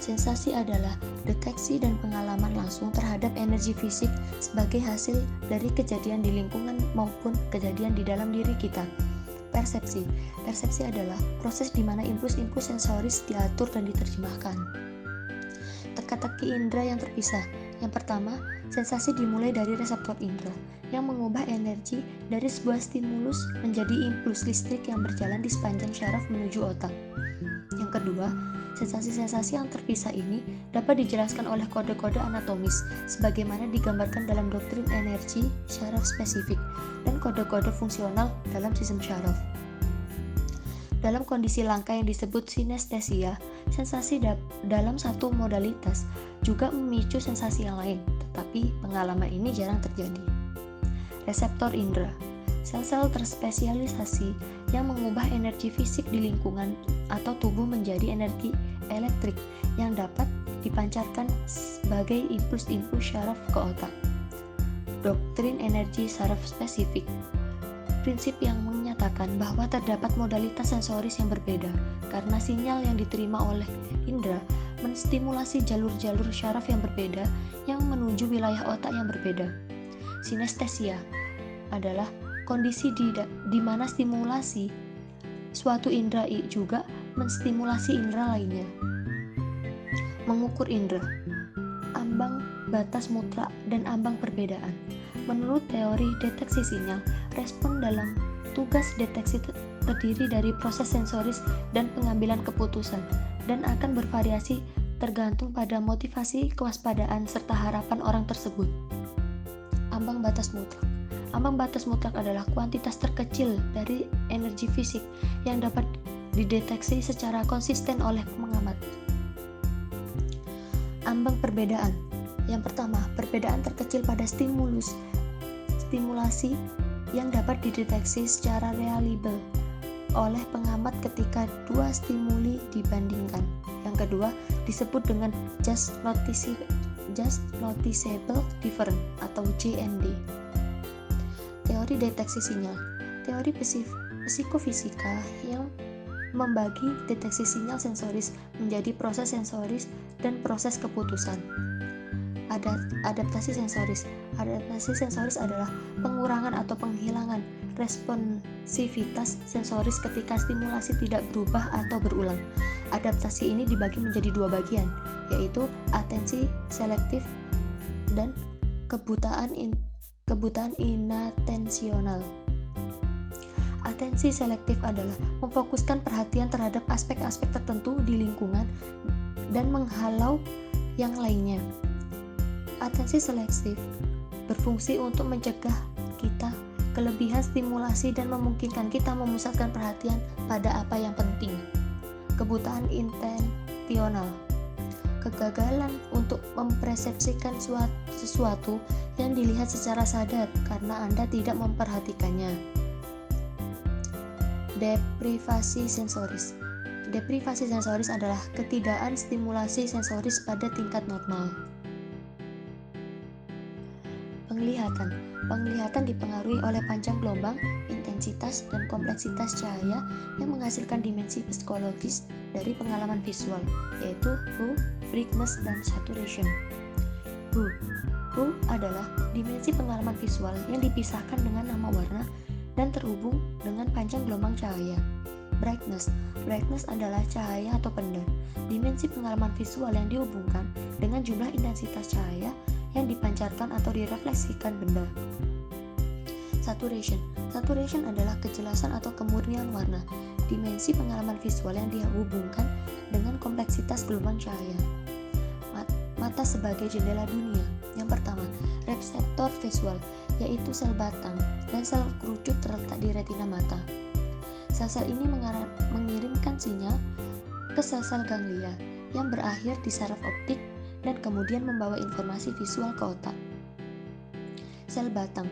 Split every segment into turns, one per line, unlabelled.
Sensasi adalah deteksi dan pengalaman langsung terhadap energi fisik sebagai hasil dari kejadian di lingkungan maupun kejadian di dalam diri kita. Persepsi. Persepsi adalah proses di mana impuls-impuls sensoris diatur dan diterjemahkan. Teka-teki indera yang terpisah. Yang pertama, sensasi dimulai dari reseptor indera yang mengubah energi dari sebuah stimulus menjadi impuls listrik yang berjalan di sepanjang syaraf menuju otak. Yang kedua, sensasi-sensasi yang terpisah ini dapat dijelaskan oleh kode-kode anatomis sebagaimana digambarkan dalam doktrin energi syaraf spesifik dan kode-kode fungsional dalam sistem syaraf. Dalam kondisi langka yang disebut sinestesia, sensasi dalam satu modalitas juga memicu sensasi yang lain, tetapi pengalaman ini jarang terjadi. Reseptor indera, sel-sel terspesialisasi yang mengubah energi fisik di lingkungan atau tubuh menjadi energi elektrik yang dapat dipancarkan sebagai impuls-impuls syaraf ke otak. Doktrin energi syaraf spesifik, prinsip yang menyatakan bahwa terdapat modalitas sensoris yang berbeda karena sinyal yang diterima oleh indera menstimulasi jalur-jalur syaraf yang berbeda yang menuju wilayah otak yang berbeda. Sinestesia adalah kondisi di mana stimulasi suatu indera juga menstimulasi indera lainnya. Mengukur indera, ambang batas mutlak dan ambang perbedaan. Menurut teori deteksi sinyal, respon dalam tugas deteksi terdiri dari proses sensoris dan pengambilan keputusan dan akan bervariasi tergantung pada motivasi, kewaspadaan, serta harapan orang tersebut. Ambang batas mutlak. Ambang batas mutlak adalah kuantitas terkecil dari energi fisik yang dapat dideteksi secara konsisten oleh pengamat. Ambang perbedaan. Yang pertama, perbedaan terkecil pada stimulasi yang dapat dideteksi secara reliable oleh pengamat ketika dua stimuli dibandingkan. Yang kedua, disebut dengan just noticeable difference atau JND. Teori deteksi sinyal. Teori psikofisika yang membagi deteksi sinyal sensoris menjadi proses sensoris dan proses keputusan. Adaptasi sensoris. Adaptasi sensoris adalah pengurangan atau penghilangan responsivitas sensoris ketika stimulasi tidak berubah atau berulang. Adaptasi ini dibagi menjadi dua bagian, yaitu atensi selektif dan kebutaan inatensional. Atensi selektif adalah memfokuskan perhatian terhadap aspek-aspek tertentu di lingkungan dan menghalau yang lainnya. Atensi selektif berfungsi untuk mencegah kita kelebihan stimulasi dan memungkinkan kita memusatkan perhatian pada apa yang penting. Kebutaan intensional, kegagalan untuk mempersepsikan sesuatu yang dilihat secara sadar karena Anda tidak memperhatikannya. Deprivasi sensoris. Deprivasi sensoris adalah ketidakan stimulasi sensoris pada tingkat normal. Penglihatan dipengaruhi oleh panjang gelombang, intensitas, dan kompleksitas cahaya yang menghasilkan dimensi psikologis dari pengalaman visual, yaitu hue, brightness, dan saturation. Hue adalah dimensi pengalaman visual yang dipisahkan dengan nama warna dan terhubung dengan panjang gelombang cahaya. Brightness adalah cahaya atau pendar, dimensi pengalaman visual yang dihubungkan dengan jumlah intensitas cahaya yang dipancarkan atau direfleksikan benda. Saturation adalah kejelasan atau kemurnian warna, dimensi pengalaman visual yang dihubungkan dengan kompleksitas gelombang cahaya. Mata sebagai jendela dunia. Yang pertama, reseptor visual, yaitu sel batang dan sel kerucut terletak di retina mata. Sel-sel ini mengirimkan sinyal ke sel-sel ganglia yang berakhir di saraf optik dan kemudian membawa informasi visual ke otak. Sel batang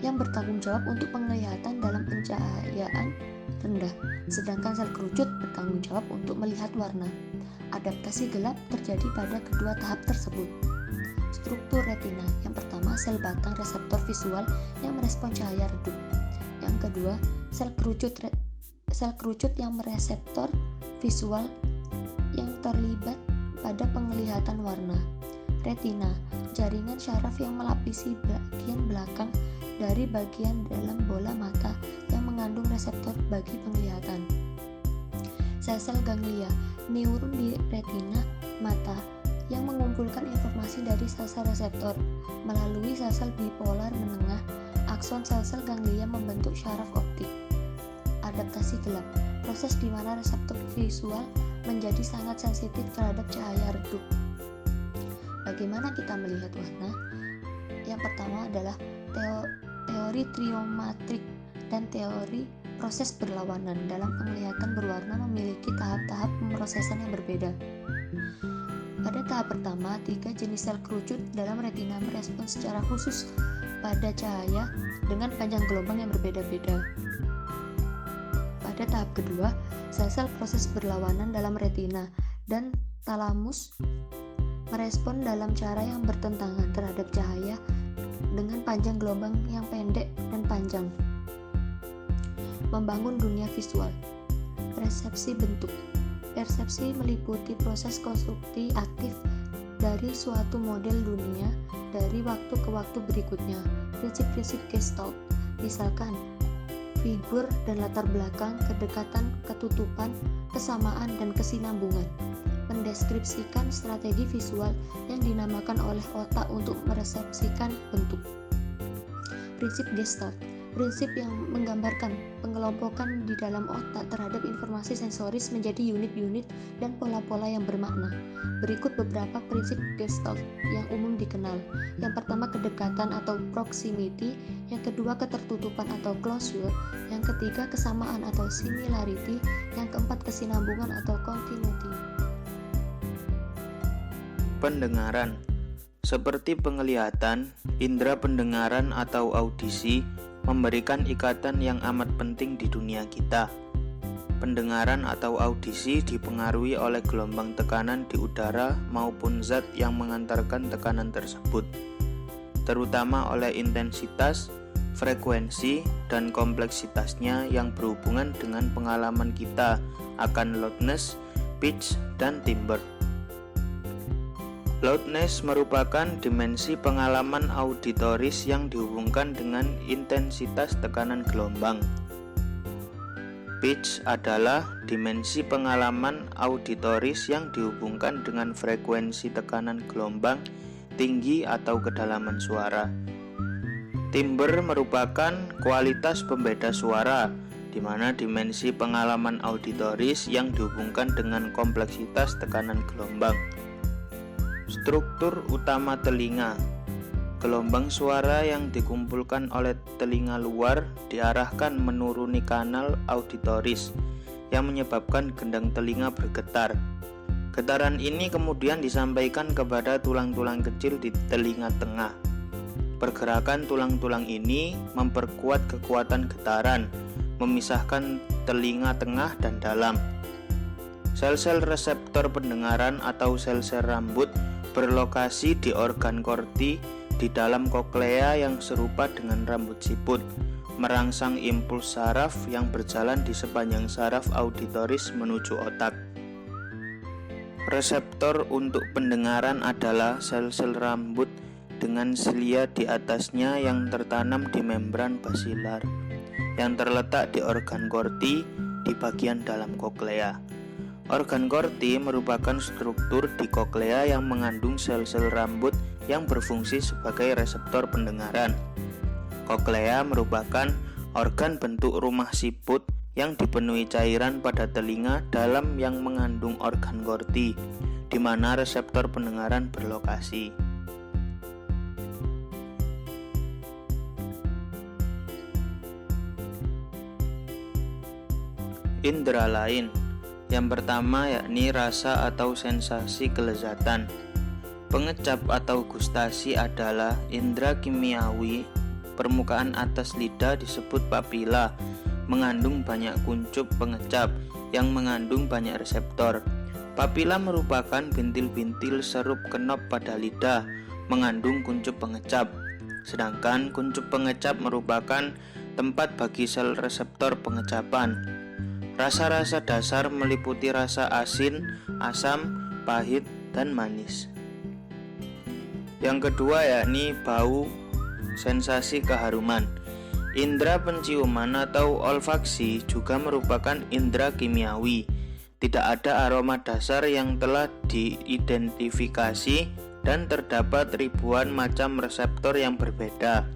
yang bertanggung jawab untuk penglihatan dalam pencahayaan rendah, sedangkan sel kerucut bertanggung jawab untuk melihat warna. Adaptasi gelap terjadi pada kedua tahap tersebut. Struktur retina. Yang pertama, sel batang reseptor visual yang merespon cahaya redup. Yang kedua, sel kerucut yang mereseptor visual yang terlibat pada penglihatan warna. Retina, jaringan syaraf yang melapisi bagian belakang dari bagian dalam bola mata yang mengandung reseptor bagi penglihatan. Sel-sel ganglia, neuron di retina mata yang mengumpulkan informasi dari sel-sel reseptor. Melalui sel-sel bipolar menengah, akson sel-sel ganglia membentuk syaraf optik. Adaptasi gelap, proses di mana reseptor visual menjadi sangat sensitif terhadap cahaya redup. Bagaimana kita melihat warna? Yang pertama adalah teori triometrik dan teori proses berlawanan. Dalam penglihatan berwarna memiliki tahap-tahap pemrosesan yang berbeda. Pada tahap pertama, 3 jenis sel kerucut dalam retina merespon secara khusus pada cahaya dengan panjang gelombang yang berbeda-beda. Pada tahap kedua, sel-sel proses berlawanan dalam retina dan talamus merespon dalam cara yang bertentangan terhadap cahaya dengan panjang gelombang yang pendek dan panjang. Membangun dunia visual. Persepsi bentuk. Persepsi meliputi proses konstruksi aktif dari suatu model dunia dari waktu ke waktu berikutnya. Prinsip-prinsip Gestalt, misalkan figur dan latar belakang, kedekatan, ketutupan, kesamaan, dan kesinambungan. Mendeskripsikan strategi visual yang dinamakan oleh otak untuk meresepsikan bentuk. Prinsip Gestalt, prinsip yang menggambarkan pengelompokan di dalam otak terhadap informasi sensoris menjadi unit-unit dan pola-pola yang bermakna. Berikut beberapa prinsip Gestalt yang umum dikenal. Yang pertama, kedekatan atau proximity. Yang kedua, ketertutupan atau closure. Yang ketiga, kesamaan atau similarity. Yang keempat, kesinambungan atau continuity.
Pendengaran. Seperti penglihatan, indera pendengaran atau audisi memberikan ikatan yang amat penting di dunia kita. Pendengaran atau audisi dipengaruhi oleh gelombang tekanan di udara maupun zat yang mengantarkan tekanan tersebut, terutama oleh intensitas, frekuensi, dan kompleksitasnya yang berhubungan dengan pengalaman kita akan loudness, pitch, dan timbre. Loudness merupakan dimensi pengalaman auditoris yang dihubungkan dengan intensitas tekanan gelombang. Pitch adalah dimensi pengalaman auditoris yang dihubungkan dengan frekuensi tekanan gelombang, tinggi atau kedalaman suara. Timbre merupakan kualitas pembeda suara, di mana dimensi pengalaman auditoris yang dihubungkan dengan kompleksitas tekanan gelombang. Struktur utama telinga. Gelombang suara yang dikumpulkan oleh telinga luar diarahkan menuruni kanal auditoris yang menyebabkan gendang telinga bergetar. Getaran ini kemudian disampaikan kepada tulang-tulang kecil di telinga tengah. Pergerakan tulang-tulang ini memperkuat kekuatan getaran, memisahkan telinga tengah dan dalam. Sel-sel reseptor pendengaran atau sel-sel rambut berlokasi di organ korti di dalam koklea yang serupa dengan rambut siput, merangsang impuls saraf yang berjalan di sepanjang saraf auditoris menuju otak. Reseptor untuk pendengaran adalah sel-sel rambut dengan silia di atasnya yang tertanam di membran basilar, yang terletak di organ korti di bagian dalam koklea. Organ korti merupakan struktur di koklea yang mengandung sel-sel rambut yang berfungsi sebagai reseptor pendengaran. Koklea merupakan organ bentuk rumah siput yang dipenuhi cairan pada telinga dalam yang mengandung organ korti, di mana reseptor pendengaran berlokasi. Indera lain. Yang pertama yakni rasa atau sensasi kelezatan. Pengecap atau gustasi adalah indera kimiawi. Permukaan atas lidah disebut papila, mengandung banyak kuncup pengecap yang mengandung banyak reseptor. Papila merupakan bintil-bintil serup kenop pada lidah, mengandung kuncup pengecap. Sedangkan kuncup pengecap merupakan tempat bagi sel reseptor pengecapan. Rasa-rasa dasar meliputi rasa asin, asam, pahit, dan manis. Yang kedua yakni bau, sensasi keharuman. Indra penciuman atau olfaksi juga merupakan indra kimiawi. Tidak ada aroma dasar yang telah diidentifikasi dan terdapat ribuan macam reseptor yang berbeda.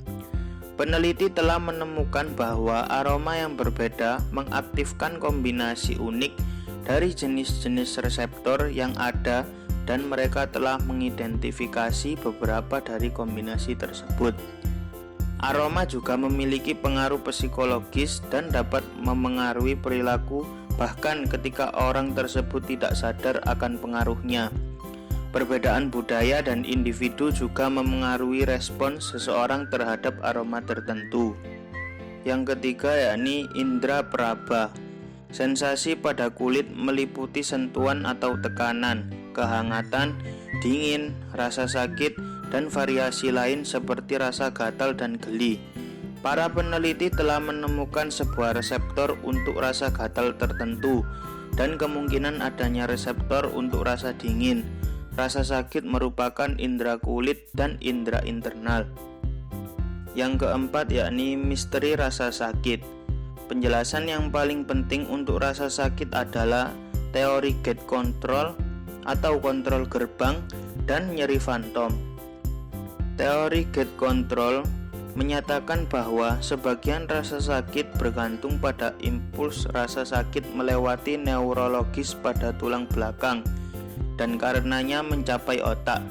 Peneliti telah menemukan bahwa aroma yang berbeda mengaktifkan kombinasi unik dari jenis-jenis reseptor yang ada dan mereka telah mengidentifikasi beberapa dari kombinasi tersebut. Aroma juga memiliki pengaruh psikologis dan dapat memengaruhi perilaku bahkan ketika orang tersebut tidak sadar akan pengaruhnya. Perbedaan budaya dan individu juga memengaruhi respon seseorang terhadap aroma tertentu. Yang ketiga yakni indra peraba. Sensasi pada kulit meliputi sentuhan atau tekanan, kehangatan, dingin, rasa sakit, dan variasi lain seperti rasa gatal dan geli. Para peneliti telah menemukan sebuah reseptor untuk rasa gatal tertentu dan kemungkinan adanya reseptor untuk rasa dingin. Rasa sakit merupakan indera kulit dan indera internal. Yang keempat yakni misteri rasa sakit. Penjelasan yang paling penting untuk rasa sakit adalah teori gate control atau kontrol gerbang dan nyeri fantom. Teori gate control menyatakan bahwa sebagian rasa sakit bergantung pada impuls rasa sakit melewati neurologis pada tulang belakang dan karenanya mencapai otak.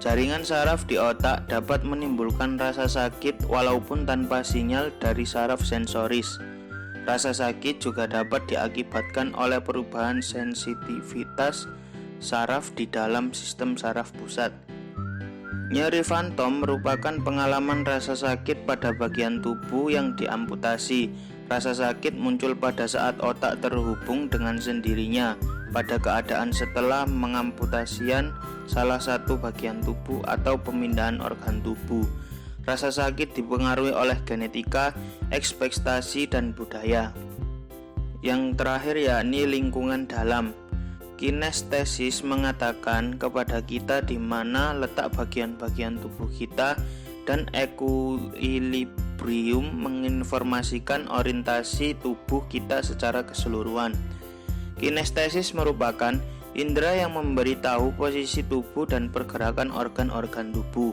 Jaringan saraf di otak dapat menimbulkan rasa sakit walaupun tanpa sinyal dari saraf sensoris. Rasa sakit juga dapat diakibatkan oleh perubahan sensitivitas saraf di dalam sistem saraf pusat. Nyeri fantom merupakan pengalaman rasa sakit pada bagian tubuh yang diamputasi. Rasa sakit muncul pada saat otak terhubung dengan sendirinya pada keadaan setelah mengamputasian salah satu bagian tubuh atau pemindahan organ tubuh. Rasa sakit dipengaruhi oleh genetika, ekspektasi, dan budaya. Yang terakhir yakni lingkungan dalam. Kinestesis mengatakan kepada kita di mana letak bagian-bagian tubuh kita dan equilibrium menginformasikan orientasi tubuh kita secara keseluruhan. Kinestesis merupakan indera yang memberitahu posisi tubuh dan pergerakan organ-organ tubuh,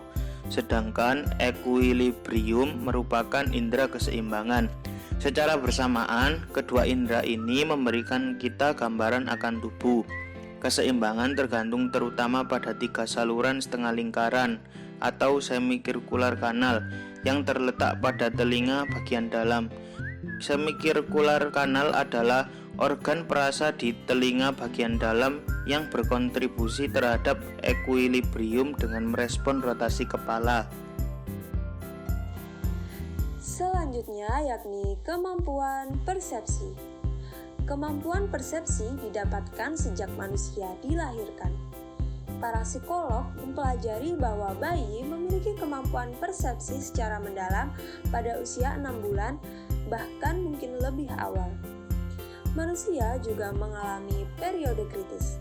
sedangkan equilibrium merupakan indera keseimbangan. Secara bersamaan, kedua indera ini memberikan kita gambaran akan tubuh. Keseimbangan tergantung terutama pada 3 saluran setengah lingkaran atau semikirkular kanal yang terletak pada telinga bagian dalam. Semikirkular kanal adalah organ perasa di telinga bagian dalam yang berkontribusi terhadap equilibrium dengan merespon rotasi kepala.
Selanjutnya yakni kemampuan persepsi. Kemampuan persepsi didapatkan sejak manusia dilahirkan. Para psikolog mempelajari bahwa bayi memiliki kemampuan persepsi secara mendalam pada usia 6 bulan, bahkan mungkin lebih awal. Manusia juga mengalami periode kritis.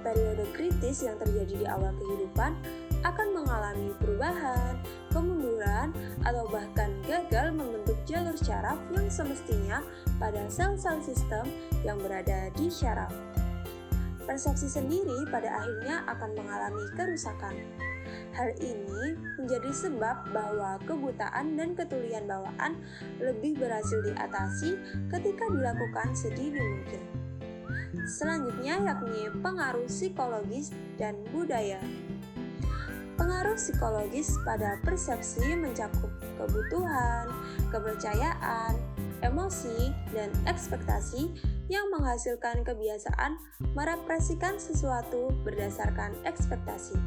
Periode kritis yang terjadi di awal kehidupan akan mengalami perubahan, kemunduran, atau bahkan gagal membentuk jalur syaraf yang semestinya pada sel-sel sistem yang berada di syaraf. Persepsi sendiri pada akhirnya akan mengalami kerusakan. Hal ini menjadi sebab bahwa kebutaan dan ketulian bawaan lebih berhasil diatasi ketika dilakukan sedini mungkin. Selanjutnya yakni pengaruh psikologis dan budaya. Pengaruh psikologis pada persepsi mencakup kebutuhan, kepercayaan, emosi, dan ekspektasi yang menghasilkan kebiasaan merepresikan sesuatu berdasarkan ekspektasi.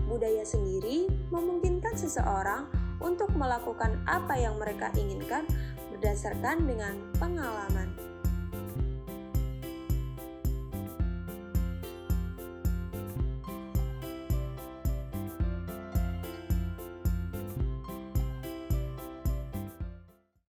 Budaya sendiri memungkinkan seseorang untuk melakukan apa yang mereka inginkan berdasarkan dengan pengalaman.